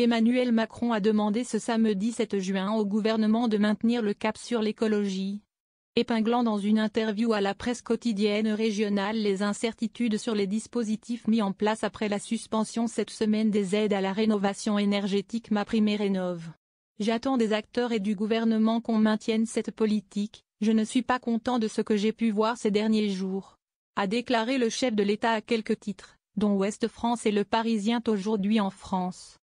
Emmanuel Macron a demandé ce samedi 7 juin au gouvernement de maintenir le cap sur l'écologie, épinglant dans une interview à la presse quotidienne régionale les incertitudes sur les dispositifs mis en place après la suspension cette semaine des aides à la rénovation énergétique MaPrimeRénov'. J'attends des acteurs et du gouvernement qu'on maintienne cette politique, je ne suis pas content de ce que j'ai pu voir ces derniers jours, a déclaré le chef de l'État à quelques titres, dont Ouest France et Le Parisien aujourd'hui en France.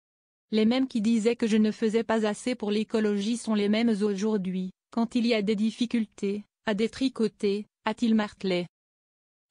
Les mêmes qui disaient que je ne faisais pas assez pour l'écologie sont les mêmes aujourd'hui, quand il y a des difficultés, à détricoter, a-t-il martelé.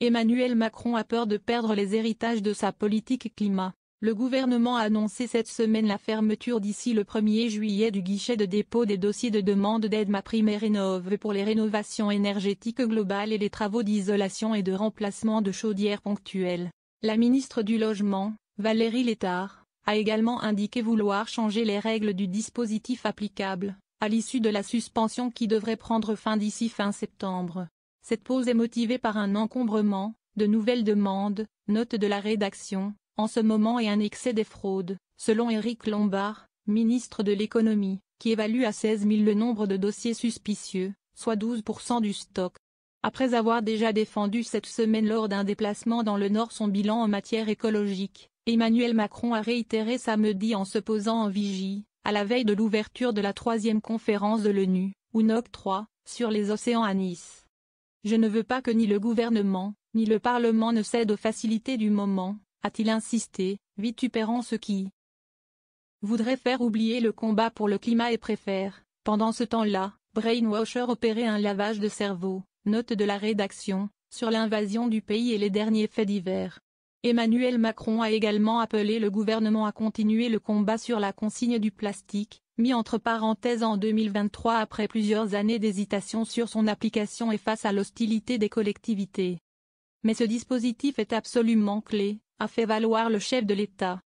Emmanuel Macron a peur de perdre les héritages de sa politique climat. Le gouvernement a annoncé cette semaine la fermeture d'ici le 1er juillet du guichet de dépôt des dossiers de demande d'aide MaPrimeRénov' pour les rénovations énergétiques globales et les travaux d'isolation et de remplacement de chaudières ponctuelles. La ministre du Logement, Valérie Létard, a également indiqué vouloir changer les règles du dispositif applicable, à l'issue de la suspension qui devrait prendre fin d'ici fin septembre. Cette pause est motivée par un encombrement, de nouvelles demandes, note de la rédaction, en ce moment et un excès des fraudes, selon Éric Lombard, ministre de l'économie, qui évalue à 16 000 le nombre de dossiers suspicieux, soit 12% du stock. Après avoir déjà défendu cette semaine lors d'un déplacement dans le Nord son bilan en matière écologique, Emmanuel Macron a réitéré samedi en se posant en vigie, à la veille de l'ouverture de la 3e conférence de l'ONU, UNOC 3, sur les océans à Nice. Je ne veux pas que ni le gouvernement, ni le Parlement ne cèdent aux facilités du moment, a-t-il insisté, vitupérant ceux qui voudraient faire oublier le combat pour le climat et préfèrent, pendant ce temps-là, brainwasher opérer un lavage de cerveau, note de la rédaction, sur l'invasion du pays et les derniers faits divers. Emmanuel Macron a également appelé le gouvernement à continuer le combat sur la consigne du plastique, mis entre parenthèses en 2023 après plusieurs années d'hésitation sur son application et face à l'hostilité des collectivités. Mais ce dispositif est absolument clé, a fait valoir le chef de l'État.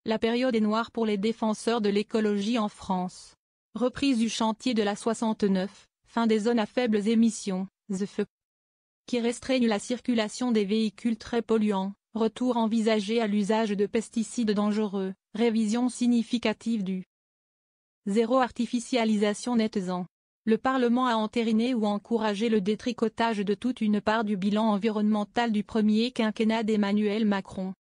La période est noire pour les défenseurs de l'écologie en France. Reprise du chantier de la 69, fin des zones à faibles émissions, ZFE, qui restreignent la circulation des véhicules très polluants, retour envisagé à l'usage de pesticides dangereux, révision significative du zéro artificialisation nette ZAN. Le Parlement a entériné ou encouragé le détricotage de toute une part du bilan environnemental du premier quinquennat d'Emmanuel Macron.